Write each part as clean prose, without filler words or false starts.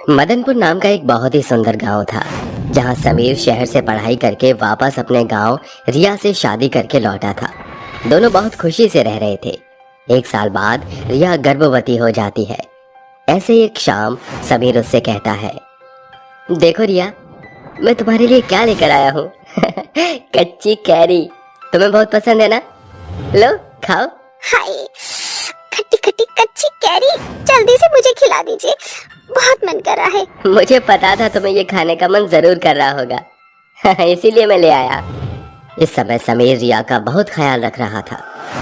मदनपुर नाम का एक बहुत ही सुंदर गांव था, जहां समीर शहर से पढ़ाई करके वापस अपने गांव रिया से शादी करके लौटा था। दोनों बहुत खुशी से रह रहे थे। एक साल बाद रिया गर्भवती हो जाती है। ऐसे ही एक शाम समीर उससे कहता है, देखो रिया, मैं तुम्हारे लिए क्या लेकर आया हूँ। कच्ची कैरी तुम्हें बहुत पसंद है ना? लो खाओ। हाय, खट्टी खट्टी कच्ची कैरी, जल्दी से मुझे खिला दीजिए, बहुत मन कर रहा है। मुझे पता था तुम्हें ये खाने का मन जरूर कर रहा होगा। इसीलिए मैं ले आया। इस समय समीर रिया का बहुत ख्याल रख रहा था।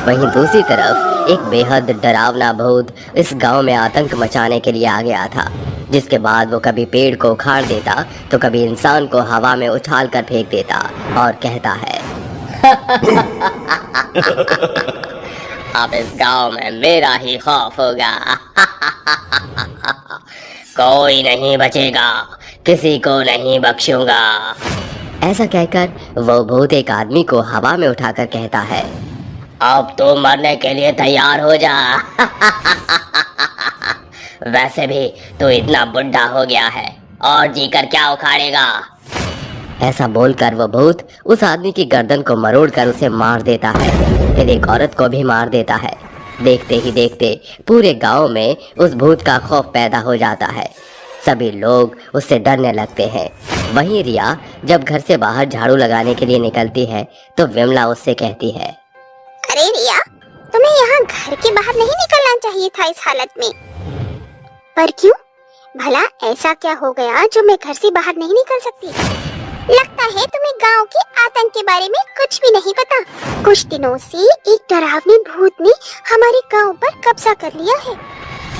वहीं दूसरी तरफ एक बेहद डरावना भूत इस गांव में आतंक मचाने के लिए आ गया था, जिसके बाद वो कभी पेड़ को उखाड़ देता तो कभी इंसान को हवा में उछाल कर फेंक देता और कहता है, अब इस गांव में मेरा ही खौफ होगा। कोई नहीं बचेगा, किसी को नहीं बख्शूंगा। ऐसा कहकर वो भूत एक आदमी को हवा में उठाकर कहता है, अब तो मरने के लिए तैयार हो जा। वैसे भी तू इतना बुढ़ा हो गया है, और जीकर क्या उखाड़ेगा। ऐसा बोलकर वो भूत उस आदमी की गर्दन को मरोड़कर उसे मार देता है। फिर एक औरत को भी मार देता है। देखते ही देखते पूरे गांव में उस भूत का खौफ पैदा हो जाता है। सभी लोग उससे डरने लगते हैं। वहीं रिया जब घर से बाहर झाड़ू लगाने के लिए निकलती है तो विमला उससे कहती है, अरे रिया, तुम्हें यहाँ घर के बाहर नहीं निकलना चाहिए था इस हालत में। पर क्यों? भला ऐसा क्या हो गया जो मैं घर से बाहर नहीं निकल सकती? लगता है तुम्हें गांव के आतंक के बारे में कुछ भी नहीं पता। कुछ दिनों से एक डरावने भूत ने हमारे गांव पर कब्जा कर लिया है।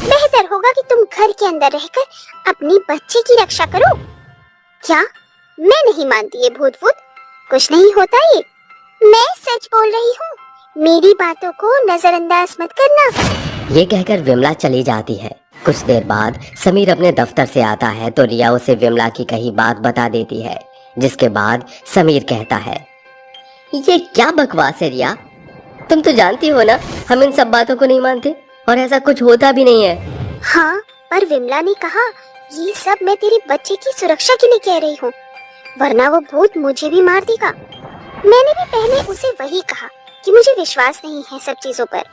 बेहतर होगा कि तुम घर के अंदर रहकर अपनी बच्ची की रक्षा करो। क्या? मैं नहीं मानती ये भूत भूत, कुछ नहीं होता ये। मैं सच बोल रही हूँ, मेरी बातों को नजरअंदाज मत करना। ये कहकर विमला चली जाती है। कुछ देर बाद समीर अपने दफ्तर से आता है तो रिया उसे विमला की कही बात बता देती है, जिसके बाद समीर कहता है, ये क्या बकवास है रिया, तुम तो जानती हो ना हम इन सब बातों को नहीं मानते और ऐसा कुछ होता भी नहीं है। हाँ, पर विमला ने कहा ये सब मैं तेरी बच्चे की सुरक्षा के लिए कह रही हूँ, वरना वो भूत मुझे भी मार देगा। मैंने भी पहले उसे वही कहा कि मुझे विश्वास नहीं है सब चीजों पर।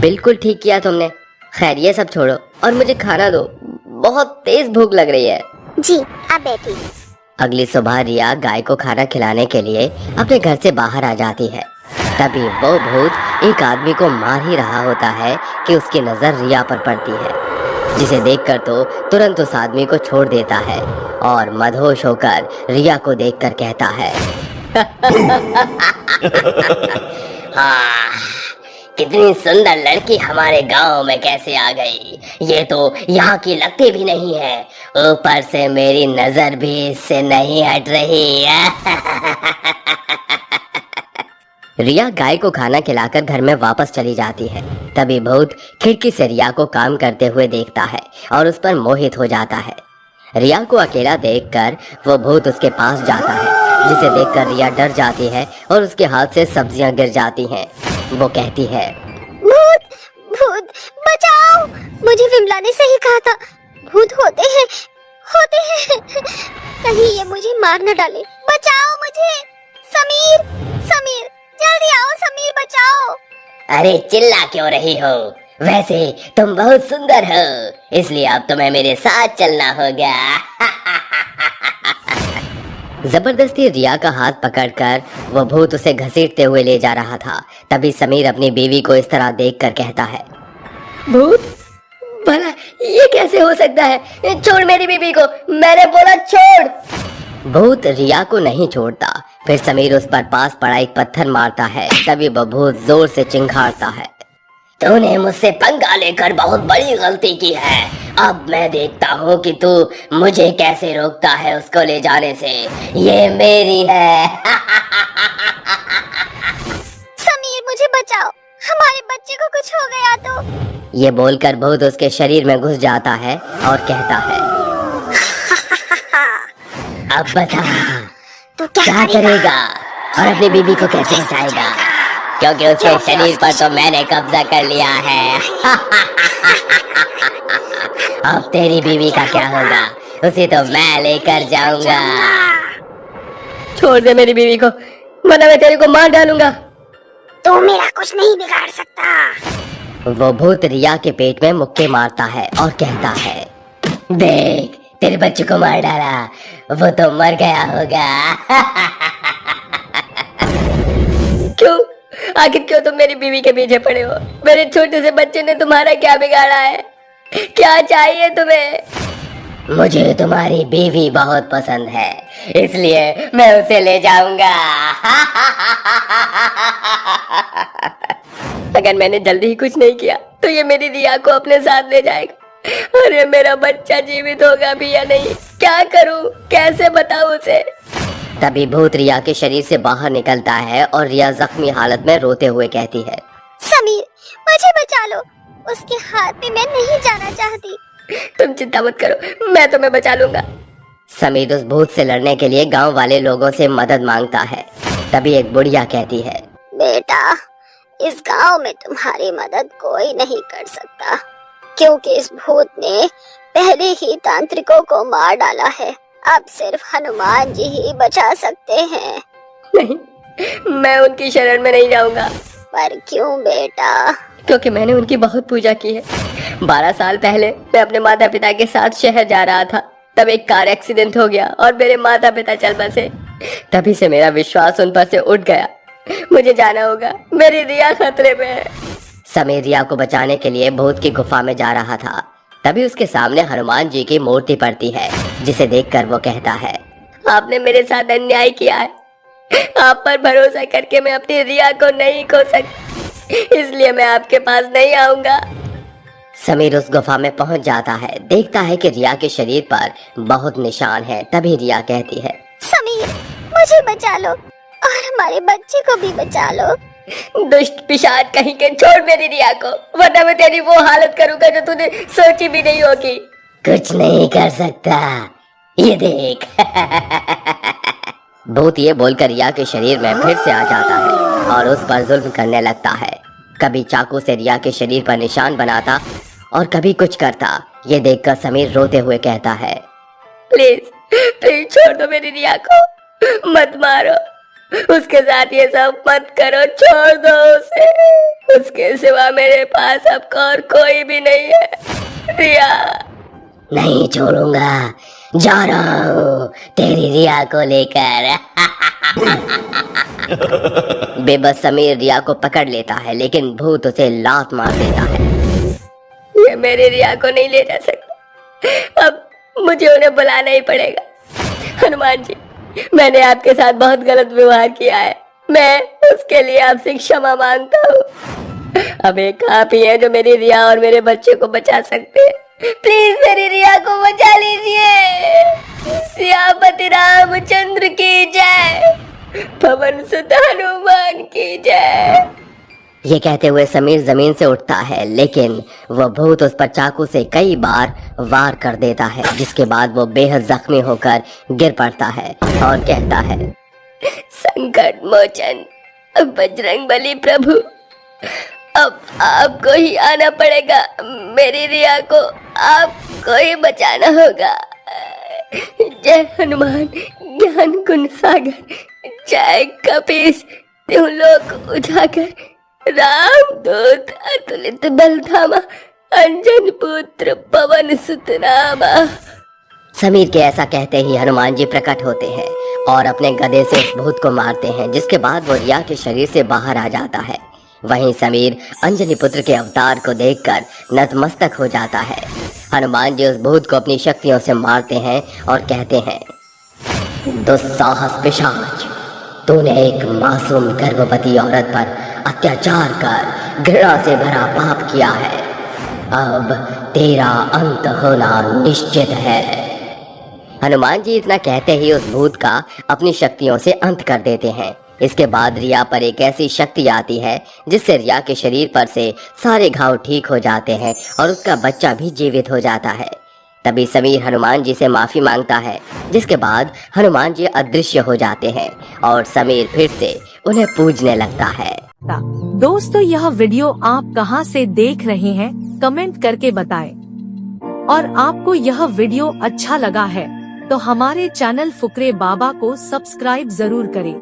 बिल्कुल ठीक किया तुमने। खैर ये सब छोड़ो और मुझे खाना दो, बहुत तेज भूख लग रही है। जी, आप बैठिए। अगली सुबह रिया गाय को खाना खिलाने के लिए अपने घर से बाहर आ जाती है। तभी वो भूत एक आदमी को मार ही रहा होता है कि उसकी नजर रिया पर पड़ती है, जिसे देखकर तो तुरंत उस आदमी को छोड़ देता है और मदहोश होकर रिया को देखकर कहता है, हाँ, कितनी सुंदर लड़की हमारे गांव में कैसे आ गई। ये तो यहाँ की लगती भी नहीं है, ऊपर से मेरी नजर भी इससे नहीं हट रही है। रिया गाय को खाना खिलाकर घर में वापस चली जाती है। तभी भूत खिड़की से रिया को काम करते हुए देखता है और उस पर मोहित हो जाता है। रिया को अकेला देखकर वो भूत उसके पास जाता है, जिसे देखकर रिया डर जाती है और उसके हाथ से सब्जियां गिर जाती हैं। वो कहती है, भूत भूत बचाओ, मुझे विमला ने सही कहा था, भूत होते हैं, होते हैं। कहीं ये मुझे मार न डाले, बचाओ मुझे। समीर, समीर, जल्दी आओ समीर, बचाओ। अरे चिल्ला क्यों रही हो? वैसे तुम बहुत सुंदर हो, इसलिए अब तुम्हें मेरे साथ चलना होगा। जबरदस्ती रिया का हाथ पकड़कर वो भूत उसे घसीटते हुए ले जा रहा था। तभी समीर अपनी बीवी को इस तरह देखकर कहता है, भूत, भला ये कैसे हो सकता है? छोड़ मेरी बीवी को, मैंने बोला छोड़। भूत रिया को नहीं छोड़ता। फिर समीर उस पर पास पड़ा एक पत्थर मारता है। तभी वो भूत जोर से चिंघाड़ता है, तूने मुझसे पंगा लेकर बहुत बड़ी गलती की है। अब मैं देखता हूँ कि तू मुझे कैसे रोकता है उसको ले जाने से। ये मेरी है। समीर, मुझे बचाओ, हमारे बच्चे को कुछ हो गया तो। ये बोलकर भूत उसके शरीर में घुस जाता है और कहता है, अब बता तो क्या करेगा और अपनी बीबी को कैसे बचाएगा, क्योंकि उसके शरीर पर तो मैंने कब्जा कर लिया है। अब तेरी बीवी का क्या होगा, उसे तो मैं लेकर जाऊंगा। छोड़ दे मेरी बीवी को, वरना मैं तेरे को मार डालूंगा। तू मेरा कुछ नहीं बिगाड़ सकता। वो भूत रिया के पेट में मुक्के मारता है और कहता है, देख तेरे बच्चे को मार डाला, वो तो मर गया होगा। क्यों, आखिर क्यों तुम मेरी बीवी के पीछे पड़े हो? मेरे छोटे से बच्चे ने तुम्हारा क्या बिगाड़ा है? क्या चाहिए तुम्हें? मुझे तुम्हारी बीवी बहुत पसंद है, इसलिए मैं उसे ले जाऊंगा। अगर मैंने जल्दी ही कुछ नहीं किया तो ये मेरी रिया को अपने साथ ले जाएगा। अरे मेरा बच्चा जीवित होगा भी या नहीं, क्या करूं, कैसे बताऊं उसे? तभी भूत रिया के शरीर से बाहर निकलता है और रिया जख्मी हालत में रोते हुए कहती है, समीर मुझे बचा लो, उसके हाथ में मैं नहीं जाना चाहती। तुम चिंता मत करो, मैं तुम्हें बचा लूंगा। समीर उस भूत से लड़ने के लिए गांव वाले लोगों से मदद मांगता है। तभी एक बुढ़िया कहती है, बेटा इस गांव में तुम्हारी मदद कोई नहीं कर सकता, क्योंकि इस भूत ने पहले ही तांत्रिकों को मार डाला है। अब सिर्फ हनुमान जी ही बचा सकते हैं। नहीं, मैं उनकी शरण में नहीं जाऊंगा। पर क्यों बेटा? क्योंकि मैंने उनकी बहुत पूजा की है। 12 साल पहले मैं अपने माता पिता के साथ शहर जा रहा था, तब एक कार एक्सीडेंट हो गया और मेरे माता पिता चल बसे। तभी से मेरा विश्वास उन पर से उठ गया। मुझे जाना होगा, मेरी रिया खतरे में है। समीर रिया को बचाने के लिए भूत की गुफा में जा रहा था। तभी उसके सामने हनुमान जी की मूर्ति पड़ती है, जिसे देखकर वो कहता है, आपने मेरे साथ अन्याय किया है। आप पर भरोसा करके मैं अपनी रिया को नहीं खो सकती, इसलिए मैं आपके पास नहीं आऊंगा। समीर उस गुफा में पहुंच जाता है, देखता है कि रिया के शरीर पर बहुत निशान है। तभी रिया कहती है, समीर मुझे बचा लो और हमारे बच्चे को भी बचा लो। दुष्ट पिशाच कहीं के, छोड़ मेरी रिया को, वरना मैं तेरी वो हालत करूंगा जो तूने सोची भी नहीं होगी। कुछ नहीं कर सकता, ये देख। भूत ये बोलकर रिया के शरीर में फिर से आ जाता है और उस पर जुल्म करने लगता है। कभी चाकू से रिया के शरीर पर निशान बनाता और कभी कुछ करता। ये देखकर समीर रोते हुए कहता है, प्लीज प्लीज छोड़ दो मेरी रिया को, मत मारो, उसके साथ ये सब मत करो, छोड़ दो उसे। उसके सिवा मेरे पास अब और कोई भी नहीं है। रिया नहीं छोड़ूंगा, जा रहा हूँ तेरी रिया को लेकर। बेबस समीर रिया को पकड़ लेता है, लेकिन भूत उसे लात मार देता है। ये मेरी रिया को नहीं ले जा सकता, अब मुझे उन्हें बुलाना ही पड़ेगा। हनुमान जी, मैंने आपके साथ बहुत गलत व्यवहार किया है, मैं उसके लिए आपसे क्षमा मांगता हूँ। अब एक आप ही हैं जो मेरी रिया और मेरे बच्चे को बचा सकते हैं। प्लीज मेरी रिया को बचा लीजिए। सियापति रामचंद्र की जय, पवन सुत हनुमान की जय। ये कहते हुए समीर जमीन से उठता है, लेकिन वह भूत उस पर चाकू से कई बार वार कर देता है, जिसके बाद वो बेहद जख्मी होकर गिर पड़ता है और कहता है, संकट मोचन बजरंगबली प्रभु, अब आपको ही आना पड़ेगा, मेरी रिया को आपको ही बचाना होगा। जय हनुमान ज्ञान गुण सागर, जय कपीस त्रिलोक उजागर, राम दूत अतुलित बलधामा, अंजन पुत्र पवन सुत रामा। समीर के ऐसा कहते ही हनुमान जी प्रकट होते हैं और अपने गदे से उस भूत को मारते हैं, जिसके बाद वो रिया के शरीर से बाहर आ जाता है। वहीं समीर अंजनी पुत्र के अवतार को देखकर नतमस्तक हो जाता है। हनुमान जी उस भूत को अपनी शक्तियों से मारते हैं और कहते हैं, दुस्साहस पिशाच, तूने एक मासूम गर्भवती औरत पर अत्याचार कर घृणा से भरा पाप किया है, अब तेरा अंत होना निश्चित है। हनुमान जी इतना कहते ही उस भूत का अपनी शक्तियों से अंत कर देते हैं। इसके बाद रिया पर एक ऐसी शक्ति आती है जिससे रिया के शरीर पर से सारे घाव ठीक हो जाते हैं और उसका बच्चा भी जीवित हो जाता है। तभी समीर हनुमान जी से माफी मांगता है, जिसके बाद हनुमान जी अदृश्य हो जाते हैं और समीर फिर से उन्हें पूजने लगता है। दोस्तों, यह वीडियो आप कहां से देख रहे हैं, कमेंट करके बताएं। और आपको यह वीडियो अच्छा लगा है तो हमारे चैनल फुकरे बाबा को सब्सक्राइब जरूर करें।